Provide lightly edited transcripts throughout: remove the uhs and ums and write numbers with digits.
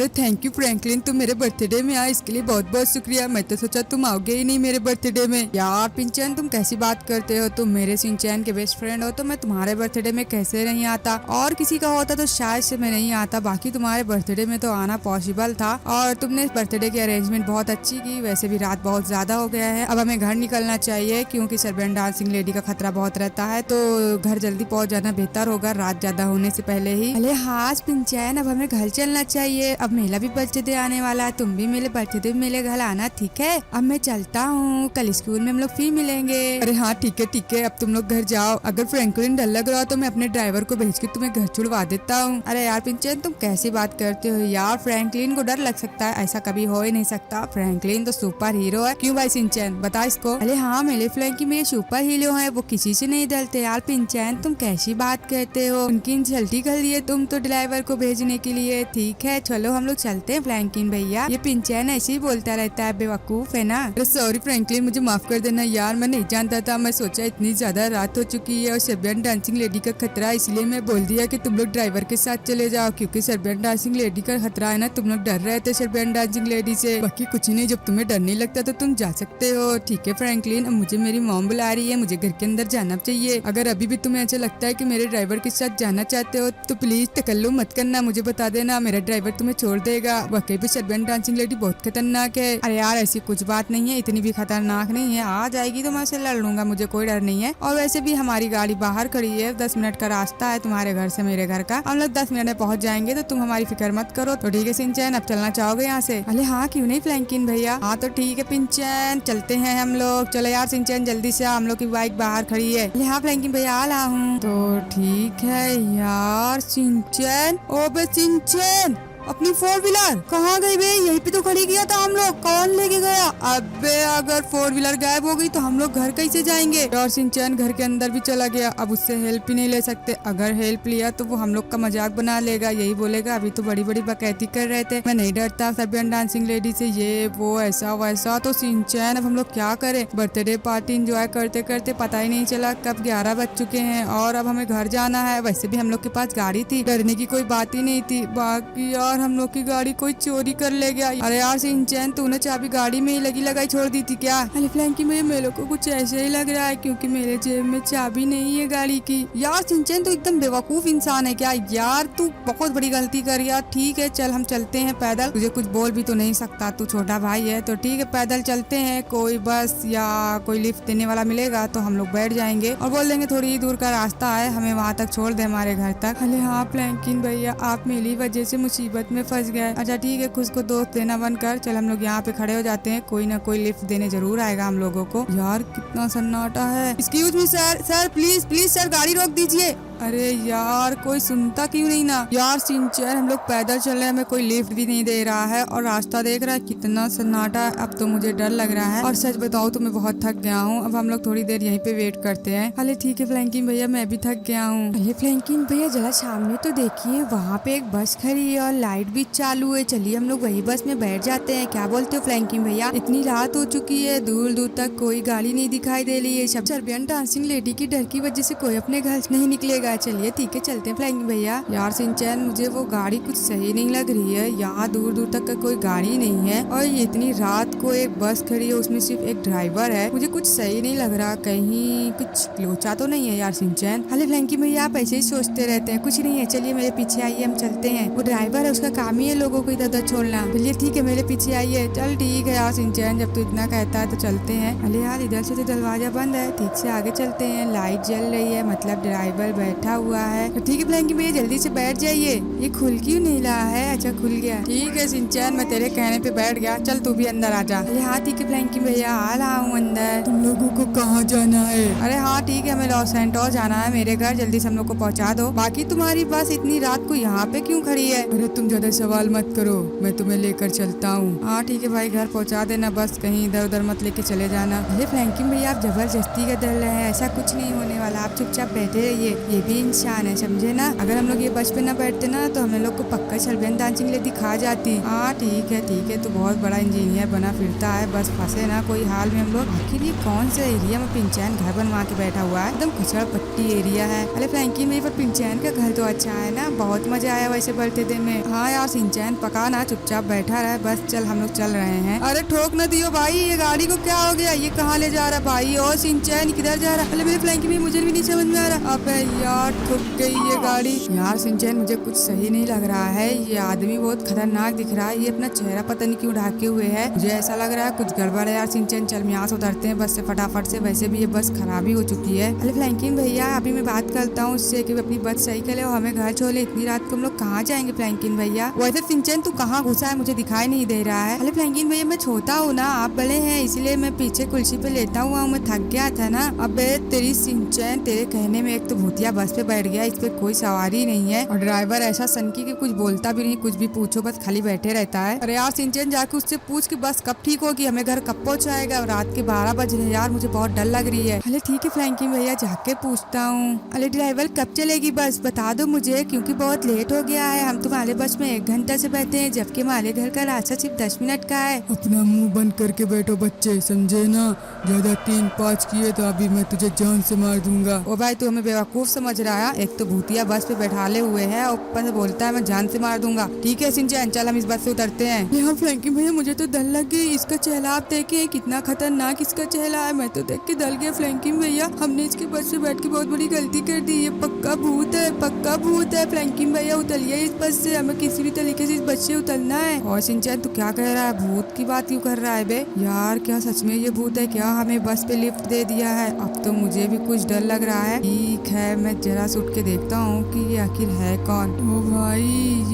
अरे thank you Franklin, तुम मेरे बर्थडे में आए इसके लिए बहुत बहुत शुक्रिया। मैं तो सोचा तुम आओगे ही नहीं मेरे बर्थडे में। यार पिंचन तुम कैसी बात करते हो, तुम मेरे सिंचैन के बेस्ट फ्रेंड हो तो मैं तुम्हारे बर्थडे में कैसे नहीं आता। और किसी का होता तो शायद से मैं नहीं आता, बाकी तुम्हारे बर्थडे में तो आना पॉसिबल था। और तुमने बर्थडे की अरेंजमेंट बहुत अच्छी की। वैसे भी रात बहुत ज्यादा हो गया है, अब हमें घर निकलना चाहिए क्योंकि सर्वेंट डांसिंग लेडी का खतरा बहुत रहता है, तो घर जल्दी पहुंच जाना बेहतर होगा रात ज्यादा होने से पहले ही। अरे हाँ पिंचैन, अब हमें घर चलना चाहिए। अब मेरा भी बर्थडे आने वाला है, तुम भी मेरे बर्थडे में मेरे घर आना, ठीक है। अब मैं चलता हूँ, कल स्कूल में हम लोग फिर मिलेंगे। अरे हाँ ठीक है, अब तुम लोग घर जाओ। अगर फ्रैंकलिन डर लग रहा हो तो मैं अपने ड्राइवर को भेज के तुम्हें घर छुड़वा देता हूँ। अरे यार पिंचैन तुम कैसी बात करते हो यार, फ्रैंकलिन को डर लग सकता है, ऐसा कभी हो ही नहीं सकता। फ्रैंकलिन तो सुपर हीरो है, क्यों भाई सिंचैन बता इसको। अरे हाँ मेरे फ्रैंकी में सुपर हीरो है, वो किसी से नहीं डरते। यार पिंचैन तुम कैसी बात कहते हो, उनकी इंसल्टी कर लिए तुम तो ड्राइवर को भेजने के लिए। ठीक है चलो हम लोग चलते हैं फ्रैंकलिन भैया। ये पिंचैन ऐसे ही बोलता रहता है, बेवकूफ है ना। अरे सॉरी फ्रैंकलिन, मुझे माफ कर देना यार, मैं नहीं जानता था। मैं सोचा इतनी ज्यादा रात हो चुकी है और सर्वेंट डांसिंग लेडी का खतरा, इसलिए मैं बोल दिया कि तुम लोग ड्राइवर के साथ चले जाओ, क्योंकि सर्वेंट डांसिंग लेडी का खतरा है ना। तुम लोग डर रहे थे सर्वेंट डांसिंग लेडी से, बाकी कुछ नहीं। जब तुम्हें डर नहीं लगता तो तुम जा सकते हो। ठीक है फ्रैंकलिन, अब मुझे मेरी मॉम बुला रही है, मुझे घर के अंदर जाना चाहिए। अगर अभी भी तुम्हें ऐसा लगता है कि मेरे ड्राइवर के साथ जाना चाहते हो तो प्लीज तकल्लुफ मत करना, मुझे बता देना, मेरा ड्राइवर तुम्हें छोड़ देगा। वाकई भी सर्वेंट डांसिंग लेडी बहुत खतरनाक है। अरे यार ऐसी कुछ बात नहीं है, इतनी भी खतरनाक नहीं है, आ जाएगी तो मैं उससे लड़ लूंगा, मुझे कोई डर नहीं है। और वैसे भी हमारी गाड़ी बाहर खड़ी है, 10 मिनट का रास्ता है तुम्हारे घर से मेरे घर का, हम लोग 10 मिनट में पहुंच जाएंगे, तो तुम हमारी फिक्र मत करो। तो ठीक है सिंचैन, अब चलना चाहोगे यहाँ से। अरे हाँ क्यों नहीं फ्रैंकलिन भैया। हाँ तो ठीक है पिंचैन, चलते हैं हम लोग। चलो यार सिंचैन जल्दी से, हम लोग की बाइक बाहर खड़ी है। अरे हाँ फ्रैंकलिन भैया आ रहा हूँ। तो ठीक है यार सिंचैन, ओ बे सिंचैन अपनी 4 व्हीलर कहाँ गई बे, यहीं पे तो खड़ी किया था हम लोग, कौन लेके गया। अबे अगर 4 व्हीलर गायब हो गई तो हम लोग घर कैसे जाएंगे। और सिंचैन घर के अंदर भी चला गया, अब उससे हेल्प ही नहीं ले सकते। अगर हेल्प लिया तो वो हम लोग का मजाक बना लेगा, यही बोलेगा अभी तो बड़ी बड़ी बकैती कर रहे थे, मैं नहीं डरता सर्वेंट डांसिंग लेडी से, ये वो ऐसा वैसा। तो सिंचैन अब हम लोग क्या करें, बर्थडे पार्टी एंजॉय करते करते पता ही नहीं चला कब 11 बज चुके हैं और अब हमें घर जाना है। वैसे भी हम लोग के पास गाड़ी थी, डरने की कोई बात ही नहीं थी। बाकी यार हम लोग की गाड़ी कोई चोरी कर ले गया। अरे यार सिंचैन तूने चाबी गाड़ी में ही लगी लगाई छोड़ दी थी क्या। अरे फ्रैंकी मेरे को कुछ ऐसे ही लग रहा है, क्योंकि मेरे जेब में चाबी नहीं है गाड़ी की। यार सिंचैन तू एकदम बेवकूफ इंसान है क्या यार, तू बहुत बड़ी गलती कर यार। ठीक है चल हम चलते हैं पैदल, तुझे कुछ बोल भी तो नहीं सकता, तू छोटा भाई है, तो ठीक है पैदल चलते हैं। कोई बस या कोई लिफ्ट देने वाला मिलेगा तो हम लोग बैठ जाएंगे और बोल देंगे थोड़ी ही दूर का रास्ता है, हमें वहाँ तक छोड़ दे हमारे घर तक। अरे हाँ फ्रैंकलिन भैया आप मेरी वजह से मुसीबत में फंस गए। अच्छा ठीक है खुद को दोस्त देना बंद कर, चल हम लोग यहाँ पे खड़े हो जाते हैं, कोई ना कोई लिफ्ट देने जरूर आएगा हम लोगों को। यार कितना सन्नाटा है। Excuse me sir, sir please please sir गाड़ी रोक दीजिए। अरे यार कोई सुनता क्यों नहीं ना। यार सिंचैन हम लोग पैदल चल रहे हैं, हमें कोई लिफ्ट भी नहीं दे रहा है और रास्ता देख रहा है कितना सन्नाटा है, अब तो मुझे डर लग रहा है। और सच बताओ तो मैं बहुत थक गया हूँ, अब हम लोग थोड़ी देर यहीं पे वेट करते हैं। अरे ठीक है फ्रैंकलिन भैया मैं भी थक गया हूँ। अरे फ्रैंकलिन भैया जरा सामने तो देखिए, वहाँ पे एक बस खड़ी है और लाइट भी चालू है, चलिए हम लोग वही बस में बैठ जाते हैं, क्या बोलते हो फ्रैंकलिन भैया। इतनी रात हो चुकी है, दूर दूर तक कोई गाड़ी नहीं दिखाई दे रही है, सब सर्वेंट डांसिंग लेडी की डर की वजह से कोई अपने घर नहीं निकलेगा। चलिए ठीक है चलते हैं फ्रैंकलिन भैया। यार सिंचैन मुझे वो गाड़ी कुछ सही नहीं लग रही है, यहाँ दूर दूर तक का कोई गाड़ी नहीं है और इतनी रात को एक बस खड़ी है, उसमें सिर्फ एक ड्राइवर है, मुझे कुछ सही नहीं लग रहा, कहीं कुछ लोचा तो नहीं है यार सिंचैन। अरे फ्रैंकलिन भैया आप ऐसे ही सोचते रहते हैं, कुछ नहीं है, चलिए मेरे पीछे आइए हम चलते हैं। वो ड्राइवर है उसका काम ही है लोगों को इधर उधर छोड़ना। चलिए ठीक है मेरे पीछे आइए। चल ठीक है यार सिंचैन जब तू इतना कहता है तो चलते हैं। अरे यार इधर से तो दरवाजा बंद है, ठीक से आगे चलते हैं, लाइट जल रही है मतलब ड्राइवर बैठा हुआ है। तो ठीक है फ्रैंकलिन भैया जल्दी से बैठ जाइए। ये खुल क्यों नहीं रहा है, अच्छा खुल गया। ठीक है सिंचैन मैं तेरे कहने पे बैठ गया, चल तू भी अंदर आ जा। अरे हाँ ठीक है फ्रैंकलिन भैया आ रहा हूँ अंदर। तुम लोगों को कहाँ जाना है। अरे हाँ ठीक है हमें लॉस सैंटोस जाना है, मेरे घर जल्दी से हम लोग को पहुँचा दो। बाकी तुम्हारी बस इतनी रात को यहाँ पे क्यों खड़ी है। अरे तुम ज्यादा सवाल मत करो, मैं तुम्हें लेकर चलता हूँ। हाँ ठीक है भाई घर पहुँचा देना, बस कहीं इधर उधर मत लेके चले जाना। अरे फ्रैंकलिन भैया आप जबरदस्ती का डर रहे हैं, ऐसा कुछ नहीं होने वाला, आप चुपचाप बैठे रहिए। ये भी इंसान है, समझे ना। अगर हम लोग ये बस पे ना बैठते ना तो हम लोग को पक्का सर्बियन डांसिंग लेडी खा जाती। हाँ ठीक है, तो बहुत बड़ा इंजीनियर बना फिरता है, बस फंसे ना कोई हाल में हम लोग। आखिर ये कौन सा एरिया में पिंचैन घर बनवा के बैठा हुआ है, एकदम कचड़ा पट्टी एरिया है। अरे फ्रैंकी मेरी पर पिंचैन का घर तो अच्छा है ना, बहुत मजा आया वैसे बर्थडे में। हाँ यार सिंचैन पका ना, चुपचाप बैठा रहा, बस चल हम लोग चल रहे हैं। अरे ठोक न दियो भाई, ये गाड़ी को क्या हो गया, ये कहाँ ले जा रहा भाई। और सिंचैन किधर जा रहा है। अरे मेरे फ्रैंकी में मुझे भी नहीं समझ में आ रहा। अबे यार ठुक गई ये गाड़ी। यार सिंचैन मुझे कुछ सही नहीं लग रहा है, ये आदमी बहुत खतरनाक दिख रहा है, ये अपना चेहरा पता नहीं क्यों ढाके हुए है, मुझे ऐसा लग रहा है कुछ गड़बड़ है। यार सिंचैन चल यहाँ से उतरते हैं बस से फटाफट से, वैसे भी ये बस खराबी हो चुकी है। अरे फ्रैंकिन भैया अभी मैं बात करता हूँ उससे कि अपनी बस सही करे और हमें घर छोड़े, इतनी रात को हम लोग कहाँ जाएंगे फ्रैंकिन भैया। वैसे सिंचैन तू कहाँ घुसा है, मुझे दिखाई नहीं दे रहा है। अरे फ्रैंकिन भैया मैं छोटा हूँ ना, आप बड़े हैं, इसलिए मैं पीछे कुर्सी पे लेटा हुआ हूँ, मैं थक गया था ना। अबे तेरी सिंचैन तेरे कहने में एक तो भूतिया बस पे बैठ गया, इस पे कोई सवारी नहीं है और ड्राइवर ऐसा सनकी के कुछ बोलता भी नहीं, कुछ भी पूछो बस खाली बैठे रहता है। अरे यार सिंचैन जाके उससे पूछ कि बस कब ठीक होगी, हमें घर कब पहुँचाएगा। रात के 12 बज रहे यार, मुझे बहुत डर लग रही है। अरे ठीक है फ्रैंकी भैया जाके पूछता हूँ। अरे ड्राइवर कब चलेगी बस, बता दो मुझे क्योंकि बहुत लेट हो गया है। हम तुम्हारे बस में 1 घंटा से बैठे हैं, जबकि हमारे घर का रास्ता सिर्फ 10 मिनट का है। अपना मुंह बंद करके बैठो बच्चे, समझे ना, ज्यादा 3-5 किए तो अभी मैं तुझे जान से मार दूंगा। ओ भाई तू हमें बेवकूफ समझ रहा है, एक तो भूतिया बस पे बैठाले हुए है और ऊपर से बोलता है मैं जान से मार दूंगा। ठीक है सिंचैन चल हम इस बस से उतरते हैं। यहाँ फ्रैंकी भैया मुझे तो डर लग गई, इसका चेहरा आप देखे कितना खतरनाक इसका चेहरा है, मैं तो देख के डर गया। फ्रैंकी भैया हमने इसके बस से बैठ के बहुत बड़ी गलती कर दी, ये पक्का भूत है, पक्का भूत है। फ्रैंकी भैया उतरिए इस बस से, हमें किसी भी तरीके से इस बस से उतरना है। और सिंचैन तू क्या कह रहा है, भूत की बात क्यों कर रहा है बे। यार क्या सच में ये भूत है क्या, हमें बस पे लिफ्ट दे दिया है। अब तो मुझे भी कुछ डर लग रहा है। ठीक है मैं जरा से उठ के देखता हूँ कि ये आखिर है कौन। ओ भाई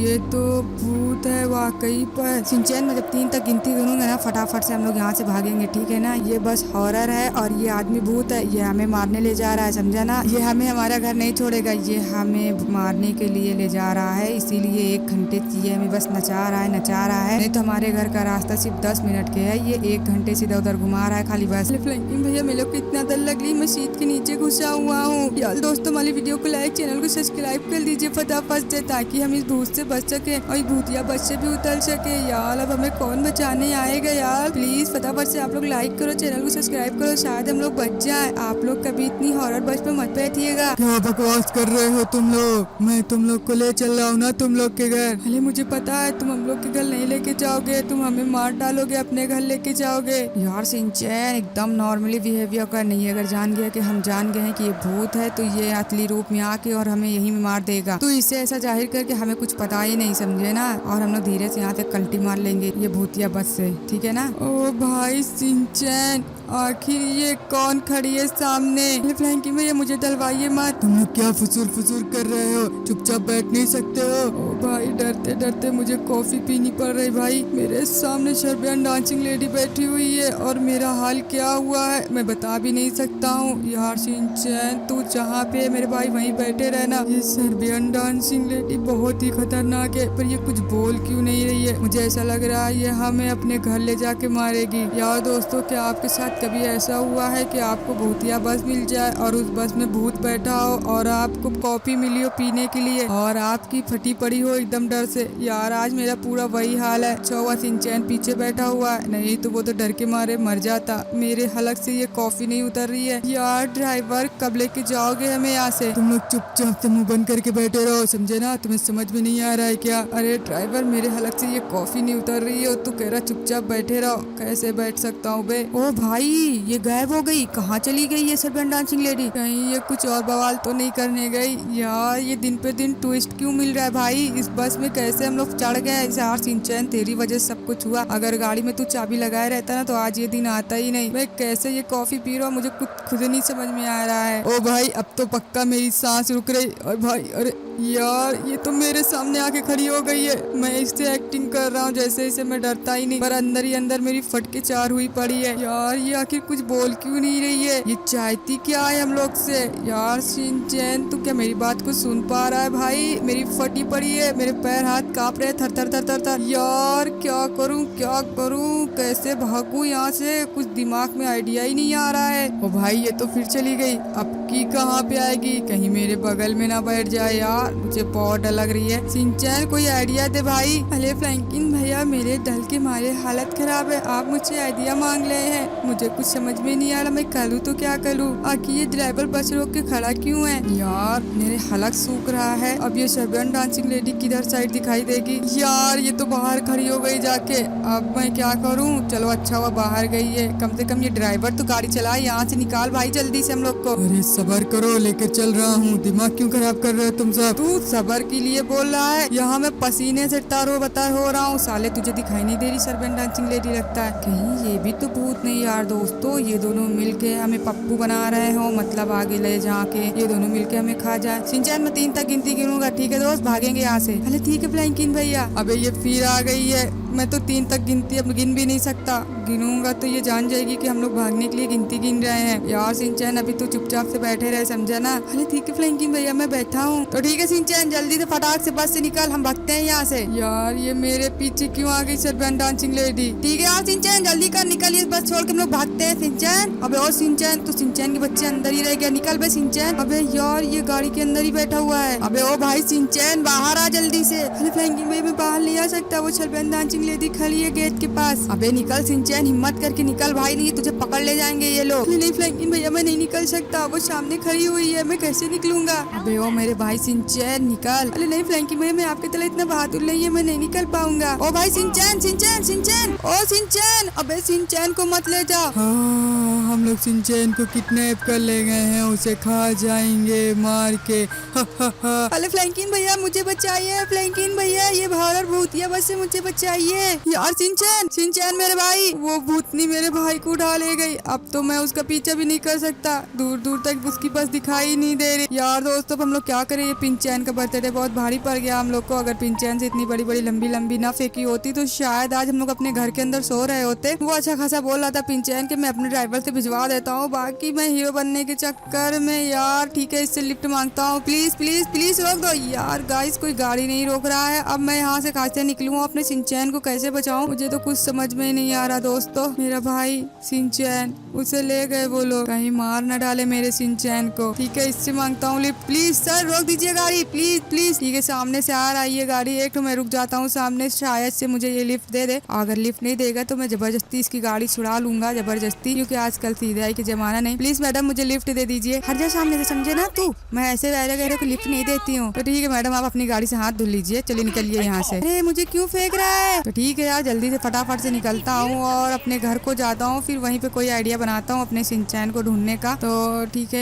ये तो भूत है वाकई पर। सिंचैन मैं जब 3 तक गिनती करूंगा ना फटाफट से हम लोग यहाँ से भागेंगे, ठीक है ना। ये बस हॉरर है और ये आदमी भूत है, ये हमें मारने ले जा रहा है, समझा ना। ये हमें हमारा घर नहीं छोड़ेगा, ये हमें मारने के लिए ले जा रहा है, इसीलिए 1 घंटे से ये हमें बस नचा रहा है। नहीं तो हमारे घर का रास्ता सिर्फ 10 मिनट के है, ये 1 घंटे से इधर उधर घुमा रहा है खाली बस। फ्रैंकिन भैया मेरे को इतना डर लग रही, मैं सीट के नीचे घुसा हुआ हूँ। यार दोस्तों हमारी वीडियो को लाइक, चैनल को सब्सक्राइब कर दीजिए फटाफट से, ताकि हम इस भूत से बच सके और इस भूतिया बस से भी उतर सके। यार अब हमें कौन बचाने आएगा यार, प्लीज फटाफट से आप लोग लाइक करो, चैनल को सब्सक्राइब करो, शायद हम लोग बच जाए। आप लोग कभी इतनी हॉरर बस पे मत बैठिएगा। क्या बकवास कर रहे हो तुम लोग, मैं तुम लोग को ले चल रहा हूँ ना तुम लोग के घर। अरे मुझे पता है तुम हम लोग के घर नहीं लेके जाओगे, तुम हमें मार डालोगे, अपने घर लेके जाओगे। यार सिंचैन एकदम नॉर्मली बिहेवियर कर, नहीं अगर जान गया कि हम जान गए हैं कि ये भूत है तो ये असली रूप में आके और हमें यही में मार देगा। तो इससे ऐसा जाहिर करके हमें कुछ पता ही नहीं, समझे ना। और हम लोग धीरे से यहाँ से कल्टी मार लेंगे ये भूतिया बस से, ठीक है ना। ओ भाई सिंचैन आखिर ये कौन खड़ी है सामने। फ्रैंकी भैया मुझे डलवाइए मत। तुम लोग क्या फुसूर फुसूर कर रहे हो, चुपचाप बैठ नहीं सकते हो। ओ भाई डरते डरते मुझे कॉफी पीनी पड़ रही भाई। मेरे सामने सर्बियन डांसिंग लेडी बैठी हुई है और मेरा हाल क्या हुआ है मैं बता भी नहीं सकता हूँ। यार सिंचैन तू जहाँ पे मेरे भाई वहीं बैठे रहना। ये सर्बियन डांसिंग लेडी बहुत ही खतरनाक है, पर ये कुछ बोल क्यों नहीं रही है। मुझे ऐसा लग रहा है ये हमें अपने घर ले जाके मारेगी। यार दोस्तों क्या आपके साथ कभी ऐसा हुआ है कि आपको भूतिया बस मिल जाए और उस बस में भूत बैठा हो और आपको कॉफी मिली हो पीने के लिए और आपकी फटी पड़ी हो एकदम डर से। यार आज मेरा पूरा वही हाल है। चौवा सिंचैन पीछे बैठा हुआ है, नहीं तो वो तो डर के मारे मर जाता। मेरे हलक से ये कॉफी नहीं उतर रही है। यार ड्राइवर कब लेके जाओगे हमें यहाँ से। तुम लोग चुपचाप से मुंह बंद करके बैठे रहो, समझे ना। तुम्हें समझ में नहीं आ रहा है क्या। अरे ड्राइवर मेरे हलक से ये कॉफी नहीं उतर रही है, तू कह रहा चुपचाप बैठे रहो, कैसे बैठ सकता हूँ बे। ओ भाई ये गायब हो गई, कहाँ चली गई ये सर्बियन डांसिंग लेडी। कहीं ये कुछ और बवाल तो नहीं करने गई। यार ये दिन पे दिन ट्विस्ट क्यों मिल रहा है भाई। इस बस में कैसे हम लोग चढ़ गए। यार सिंचैन तेरी वजह से सब कुछ हुआ, अगर गाड़ी में तू चाबी लगाए रहता ना तो आज ये दिन आता ही नहीं। मैं कैसे ये कॉफी पी रहा हूँ मुझे कुछ खुद नहीं समझ में आ रहा है। ओ भाई अब तो पक्का मेरी सांस रुक रही। और भाई अरे यार ये तो मेरे सामने आके खड़ी हो गई है। मैं इससे एक्टिंग कर रहा हूँ जैसे इसे मैं डरता ही नहीं, पर अंदर ही अंदर मेरी फटके चार हुई पड़ी है। यार ये आखिर कुछ बोल क्यों नहीं रही है, ये चाहती क्या है हम लोग से। यार सिंचैन तू क्या मेरी बात को सुन पा रहा है भाई। मेरी फटी पड़ी है, मेरे पैर हाथ कांप रहे थर थर थर थर थर। यार क्या करूं कैसे भागूं यहाँ से, कुछ दिमाग में आइडिया ही नहीं आ रहा है। ओ भाई ये तो फिर चली गई, अब पिंकी कहाँ पे आएगी, कहीं मेरे बगल में ना बैठ जाए यार, मुझे बहुत डर लग रही है। सिंचैन कोई आइडिया दे भाई। अरे फ्रैंकलिन भैया, मेरे डर के मारे हालत खराब है, आप मुझसे आइडिया मांग रहे हैं, मुझे कुछ समझ में नहीं आ रहा, मैं करूँ तो क्या करूँ। आखिर ये ड्राइवर बस रोक के खड़ा क्यों है? यार मेरे हलक सूख रहा है। अब ये शर्बन डांसिंग लेडी किधर साइड दिखाई देगी? यार ये तो बाहर खड़ी हो गई जाके, अब मैं क्या करूँ? चलो अच्छा हुआ बाहर गई है, कम से कम ये ड्राइवर तो गाड़ी चलाए, यहाँ से निकाल भाई जल्दी से हम लोग को। अरे सबर करो, लेकर चल रहा हूँ, दिमाग क्यों खराब कर रहे हो तुम सब? तू सबर के लिए बोल रहा है, यहाँ मैं पसीने से तारो बतर हो रहा हूँ। साले तुझे दिखाई नहीं दे रही शर्बन डांसिंग लेडी लगता है? कहीं ये भी तो भूत नहीं यार दोस्तों, ये दोनों मिलके हमें पप्पू बना रहे हो, मतलब आगे ले जाके ये दोनों मिलके हमें खा जाए। सिंचैन मैं 3 तक गिनती गिनूंगा, ठीक है दोस्त, भागेंगे यहाँ से। अरे ठीक है फ्रैंकलिन भैया। अबे ये फिर आ गई है, मैं तो 3 तक गिनती अब गिन भी नहीं सकता, गिनूंगा तो ये जान जाएगी कि हम लोग भागने के लिए गिनती गिन रहे हैं। यार सिंचैन अभी तू चुपचाप से बैठे रहे, समझा ना? अरे ठीक है फ्रैंकलिन भैया, मैं बैठा हूँ। तो ठीक है सिंचैन, जल्दी से फटाक से बस से निकल, हम भागते हैं यहाँ से। यार ये मेरे पीछे क्यों आ गई शर्बन डांसिंग लेडी? ठीक है यार सिंचैन, जल्दी कर, निकल, ये बस छोड़ के हम लोग भागते हैं। सिंचैन, अबे और सिंचैन, तो सिंचैन के बच्चे अंदर ही रह गया, निकल बे सिंचैन। अबे यार ये गाड़ी के अंदर ही बैठा हुआ है। अबे ओ भाई सिंचैन, बाहर आ जल्दी से। अरे फ्रैंकलिन भैया मैं बाहर नहीं आ सकता, वो शर्बन डांसिंग लेडी खड़ी है गेट के पास। अबे निकल सिंचैन, हिम्मत करके निकल भाई, नहीं तुझे पकड़ ले जाएंगे ये लोग। नहीं फ्रैंकलिन भैया मैं नहीं निकल सकता, वो सामने खड़ी हुई है, मैं कैसे निकलूंगा? अबे ओ मेरे भाई सिंचैन निकल। अरे नहीं फ्रैंकलिन भैया, मैं आपके तरह इतना बहादुर नहीं है, मैं नहीं निकल पाऊंगा। ओ भाई सिंचैन सिंचैन सिंचैन, ओ सिंचैन, अबे सिंचैन को मत ले जा। हाँ, हम लोग सिंचैन को किडनैप कर ले गए हैं, उसे खा जाएंगे मार के। अरे फ्रैंकलिन भैया मुझे बचाइए, फ्रैंकलिन भैया ये हॉरर भूतिया बस से मुझे बचाइए। यार सिंचैन सिंचैन मेरे भाई, वो भूतनी मेरे भाई को उठा ले गई, अब तो मैं उसका पीछा भी नहीं कर सकता, दूर दूर तक उसकी बस दिखाई नहीं दे रही। यार दोस्तों हम लोग क्या करें, ये पिंचैन का बर्थडे बहुत भारी पड़ गया हम लोग को। अगर पिंचैन से इतनी बड़ी बड़ी लंबी लंबी ना फेंकी होती तो शायद आज हम लोग अपने घर के अंदर सो रहे होते। वो अच्छा खासा बोल रहा था पिंचैन के मैं अपने ड्राइवर से भिजवा देता हूँ, बाकी मैं हीरो बनने के चक्कर में यार ठीक है इससे लिफ्ट मांगता हूँ, प्लीज प्लीज प्लीज रोक दो। यार गाइस कोई गाड़ी नहीं रोक रहा है, अब मैं यहाँ से कैसे निकलूँ, अपने सिंचैन को कैसे बचाऊं, मुझे तो कुछ समझ में नहीं आ रहा दोस्तों। मेरा भाई सिंचैन, उसे ले गए वो लोग, कहीं मार न डाले मेरे सिंचैन को। ठीक है इससे मांगता हूँ लिफ्ट, प्लीज सर रोक दीजिए गाड़ी, प्लीज प्लीज। ठीक है सामने से आ रही है गाड़ी एक, तो मैं रुक जाता हूँ सामने, शायद से मुझे ये लिफ्ट दे दे। अगर लिफ्ट नहीं देगा तो मैं जबरदस्ती इसकी गाड़ी छुड़ा लूंगा, जबरदस्ती, क्योंकि आजकल सीधाई के जमाना नहीं। प्लीज मैडम मुझे लिफ्ट दे दीजिए, हट जा सामने से, समझे ना तू, मैं ऐसे वैसे गहरे को लिफ्ट नहीं देती हूँ। तो ठीक है मैडम आप अपनी गाड़ी से हाथ धुल लीजिए, चलिए निकलिए यहाँ से। अरे मुझे क्यों फेंक रहा है? तो ठीक है यार जल्दी से फटाफट से निकलता हूँ और अपने घर को जाता हूँ, फिर वहीं पे कोई आइडिया बनाता हूँ अपने सिंचैन को ढूंढने का। तो ठीक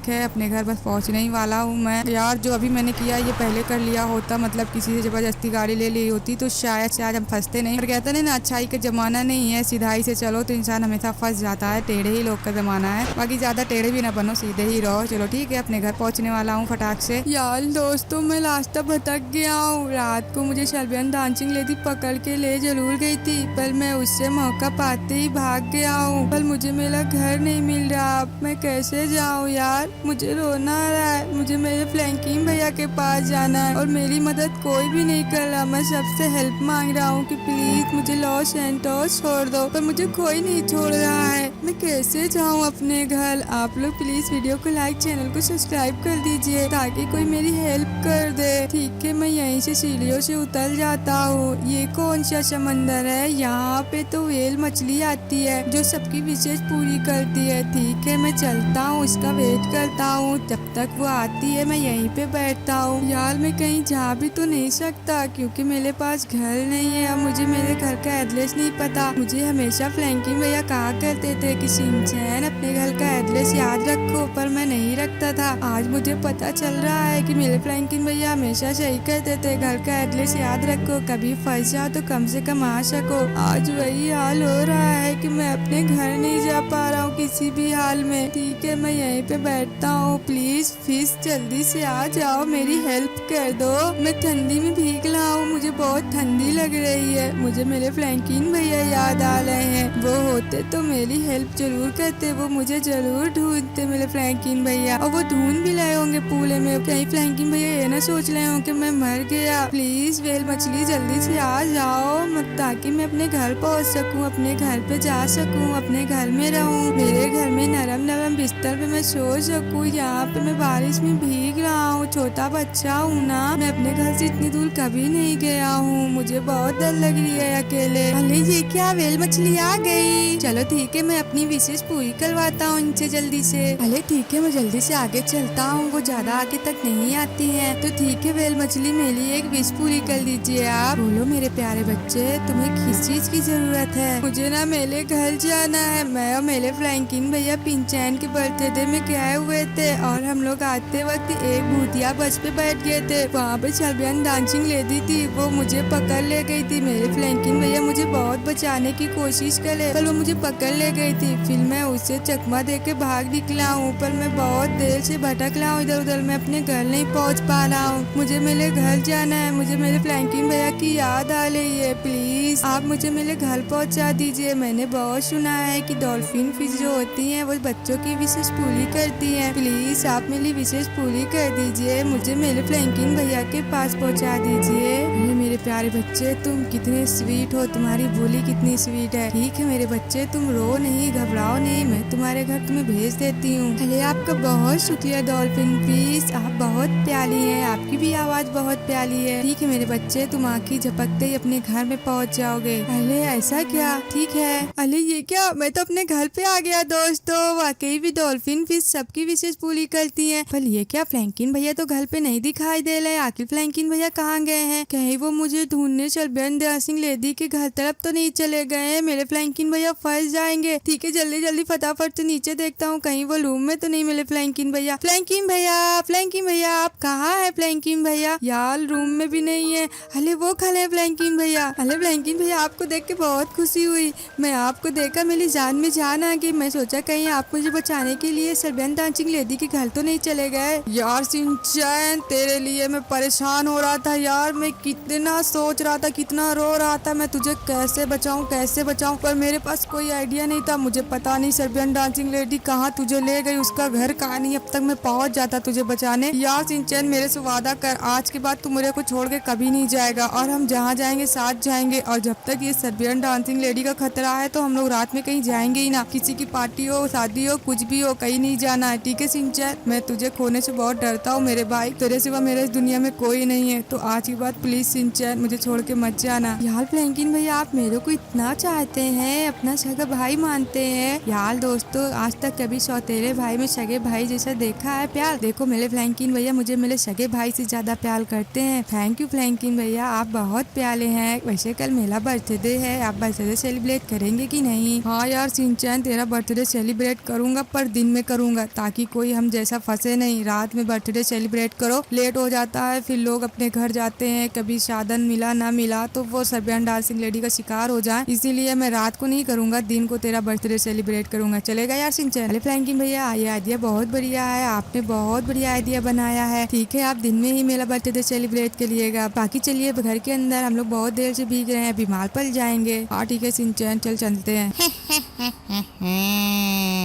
है अपने घर बस पहुँचने ही वाला हूँ मैं। यार जो अभी मैंने किया ये पहले कर लिया होता, मतलब किसी से जबरदस्ती गाड़ी ले ली होती तो शायद से आज हम फंसते नहीं। पर कहते ना अच्छाई का जमाना नहीं है, सीधाई से चलो तो इंसान हमेशा फंस जाता है, टेढ़े ही लोग का जमाना है। बाकी ज्यादा टेढ़े भी ना बनो, सीधे ही रहो। चलो ठीक है अपने घर पहुँचने वाला हूँ फटाक से। यार दोस्तों मैं रास्ता भटक गया हूँ, रात को मुझे शर्बन डांसिंग लेडी पकड़ के ले जरूर गई थी, पर मैं उससे मौका पाते ही भाग गया हूँ। पर मुझे मेरा घर नहीं मिल रहा, अब मैं कैसे जाऊँ यार, मुझे रोना आ रहा है। मुझे मेरे फ्रैंकलिन भैया के पास जाना है और मेरी मदद कोई भी नहीं कर रहा। मैं सबसे हेल्प मांग रहा हूँ कि प्लीज मुझे लॉस सैंटोस छोड़ दो, पर मुझे कोई नहीं छोड़ रहा है। मैं कैसे जाऊँ अपने घर? आप लोग प्लीज वीडियो को लाइक, चैनल को सब्सक्राइब कर दीजिए ताकि कोई मेरी हेल्प कर दे। ठीक है मैं यहीं से सीढ़ियों से उतर जाता हूँ। ये कौन सा समंदर है? यहाँ पे तो व्हेल मछली आती है जो सबकी विशेष पूरी करती है। ठीक है मैं चलता हूँ, इसका वेट करता हूँ, जब तक वो आती है मैं यहीं पे बैठता हूँ। यार मैं कहीं जा भी तो नहीं सकता क्योंकि मेरे पास घर नहीं है, अब मुझे मेरे घर का एड्रेस नहीं पता। मुझे हमेशा फ्रैंकलिन भैया कहा करते थे कि सिंचैन अपने घर का एड्रेस याद रखो, पर मैं नहीं रखता था। आज मुझे पता चल रहा है कि मेरे फ्रैंकलिन भैया हमेशा सही कहते थे, घर का एड्रेस याद रखो, कभी फंस जाओ तो कम से कम आ सको। आज वही हाल हो रहा है कि मैं अपने घर नहीं जा पा रहा हूँ किसी भी हाल में। ठीक है मैं यहीं पे बैठता हूँ, प्लीज फिश जल्दी से आ जाओ, मेरी हेल्प कर दो। मैं ठंडी में भीग रहा हूँ, मुझे बहुत ठंडी लग रही है, मुझे मेरे फ्रैंकिन भैया याद आ रहे हैं। वो होते तो मेरी हेल्प जरूर करते, वो मुझे जरूर ढूंढते मेरे फ्रैंकिन भैया, और वो ढूंढ भी लाए होंगे पूले में। कहीं फ्रैंकिन भैया ये ना सोच रहे हो कि मैं मर गया। प्लीज वेल मछली जल्दी से आ जाओ ताकि मैं अपने घर पहुंच सकूं, अपने घर पे जा सकूं, अपने घर में रहूं, मेरे घर में नरम नरम बिस्तर पे मैं सो सकूं। यहाँ पे मैं बारिश में भीग रहा हूँ, छोटा बच्चा हूँ ना, मैं अपने घर से इतनी दूर कभी नहीं गया हूँ, मुझे बहुत डर लग रही है अकेले। अरे ये क्या, वेल मछली आ गई। चलो ठीक है, मैं अपनी विशेष पूरी करवाता हूँ इनसे जल्दी से। अरे ठीक है, मैं जल्दी से आगे चलता हूँ, वो ज्यादा आगे तक नहीं आती है। तो ठीक है वेल मछली, मेरे लिए एक विश पूरी कर लीजिए आप। बोलो मेरे प्यारे बच्चे, तुम्हें किस चीज की जरूरत है? मुझे ना मेरे घर जाना है। मैं और मेरे फ्रैंकिन भैया पिंचैन के बर्थडे में गए हुए थे और हम लोग आते वक्त एक भूतिया बस पे बैठ गए थे। वहाँ पे चलबियन डांसिंग लेडी थी, वो मुझे पकड़ ले गई थी। मेरे फ्रैंकिन भैया मुझे बहुत बचाने की कोशिश करे, पर वो मुझे पकड़ ले गई थी। फिर मैं उससे चकमा दे के भाग निकला हूँ, पर मैं बहुत देर से भटक रहा हूँ इधर उधर, मैं अपने घर नहीं पहुँच पा रहा हूँ। मुझे मेरे घर जाना है, मुझे मेरे फ्रैंकिन भैया की याद आ रही है। प्लीज आप मुझे मेरे घर पहुँचा दीजिए। मैंने बहुत सुना है कि डॉल्फिन फिश जो होती हैं वो बच्चों की विशेष पूरी करती हैं। प्लीज आप मेरी विशेष पूरी कर दीजिए, मुझे मेरे फ्रैंकिन भैया के पास पहुँचा दीजिए। मेरे प्यारे बच्चे, तुम कितने स्वीट हो, तुम्हारी बोली कितनी स्वीट है। ठीक है मेरे बच्चे, तुम रो नहीं, घबराओ नहीं, मैं तुम्हारे घर तुम्हें भेज देती हूँ। अरे आपका बहुत शुक्रिया डॉल्फिन फिश, आप बहुत प्यारी हैं, आपकी भी आवाज बहुत प्यारी है। ठीक है मेरे बच्चे, तुम आँखें झपकते ही अपने घर में पहुँच जाओगे। अरे ऐसा क्या? ठीक है। अरे ये क्या, मैं तो अपने घर पे आ गया दोस्तों। वाकई भी डॉल्फिन फिश सबकी विशेष पूरी करती है। पर ये क्या, फ्रैंकिन भैया तो घर पे नहीं दिखाई दे रहे। आखिर फ्रैंकिन भैया कहाँ गए हैं? कहीं वो मुझे ढूंढने चलबियन डांसिंग लेडी के घर तरफ तो नहीं चले गए हैं? मेरे फ्रैंकिन भैया फंस जाएंगे। ठीक है, जल्दी जल्दी फटाफट से नीचे देखता हूँ, कहीं वो रूम में तो नहीं मिले फ्रैंकिन भैया। फ्रैंकिन भैया, फ्रैंकिन भैया, आप कहाँ है फ्रैंकिन भैया? यार रूम में भी नहीं है। अरे वो खड़े हैं फ्रैंकिन भैया। अरे फ्रैंकिन भैया, आपको देख के बहुत खुशी हुई। मैं आपको देखकर मेरी जान में जान आ गई। मैं सोचा कहीं आप मुझे बचाने के लिए चलबियन डांसिंग लेडी के घर तो नहीं चले गए। यार सिंचैन, तेरे लिए मैं परेशान हो रहा था यार, मैं कितना सोच रहा था, कितना रो रहा था, मैं तुझे कैसे बचाऊं कैसे बचाऊं, पर मेरे पास कोई आइडिया नहीं था। मुझे पता नहीं चलबियन डांसिंग लेडी कहाँ तुझे ले गई, उसका घर कहाँ नहीं, अब तक मैं पहुंच जाता तुझे बचाने। यार सिंचैन, मेरे से वादा कर, आज के बाद तू मेरे को छोड़ के कभी नहीं जाएगा, और हम जहाँ जाएंगे साथ जाएंगे। और जब तक ये चलबियन डांसिंग लेडी का खतरा है तो हम लोग रात में कहीं जाएंगे ही ना। किसी की पार्टी हो, शादी हो, कुछ भी हो, कहीं नहीं जाना है। ठीक है सिंचैन, मैं तुझे खोने से बहुत डरता हूँ मेरे भाई, तेरे सिवा मेरे इस दुनिया में कोई नहीं है। तो आज की बात प्लीज सिंचैन, मुझे छोड़ के मत जाना। यार फ्रैंकिन भैया, आप मेरे को इतना चाहते हैं, अपना सगा भाई मानते हैं। यार दोस्तों, आज तक कभी सौतेले भाई में सगे भाई जैसा देखा है प्यार? देखो मेरे फ्रैंकिन भैया मुझे मेरे सगे भाई से ज्यादा प्यार करते हैं। थैंक यू फ्रैंकिन भैया, आप बहुत प्यारे हैं। वैसे कल मेरा बर्थडे है, आप बर्थडे सेलिब्रेट करेंगे कि नहीं? हाँ यार सिंचैन, तेरा बर्थडे सेलिब्रेट करूंगा, पर दिन में करूंगा, ताकि कोई हम जैसा फंसे नहीं। रात में बर्थडे सेलिब्रेट करो, लेट हो जाता है, फिर लोग अपने घर जाते हैं, कभी साधन मिला ना मिला तो वो चलबियन डांसिंग लेडी का शिकार हो जाए। इसीलिए मैं रात को नहीं करूंगा, दिन को तेरा बर्थडे सेलिब्रेट करूंगा। चलेगा यार सिंचैन? अरे फ्रैंकिन भैया, ये आइडिया बहुत बढ़िया है, आपने बहुत बढ़िया आइडिया बनाया है। ठीक है, आप दिन में ही मेरा बर्थडे सेलिब्रेट करिएगा। बाकी चलिए घर के अंदर, हम लोग बहुत देर से भीग रहे हैं, बीमार पड़ जाएंगे। हाँ ठीक है सिंचैन, चल चलते हैं।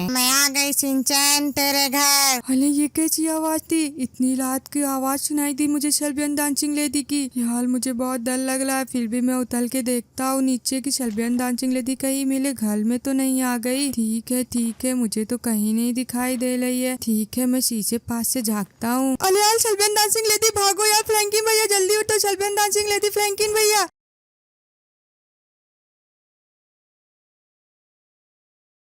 मैं आ गई सिंचैन तेरे घर। अरे ये कैसी आवाज थी? इतनी रात की आवाज सुनाई दी मुझे चलबियन डांसिंग लेडी की। यार मुझे बहुत डर लग रहा है, फिर भी मैं उतल के देखता हूँ नीचे की चलबियन डांसिंग लेडी कहीं मेरे घर में तो नहीं आ गई। ठीक है, मुझे तो कहीं नहीं दिखाई दे रही है। ठीक है, मैं शीशे पास से झाँकता हूँ। अरे यार चलबियन डांसिंग लेडी, भागो यार, फ्रैंकिन भैया जल्दी उठो, चलबियन डांसिंग लेडी, फ्रैंकिन भैया।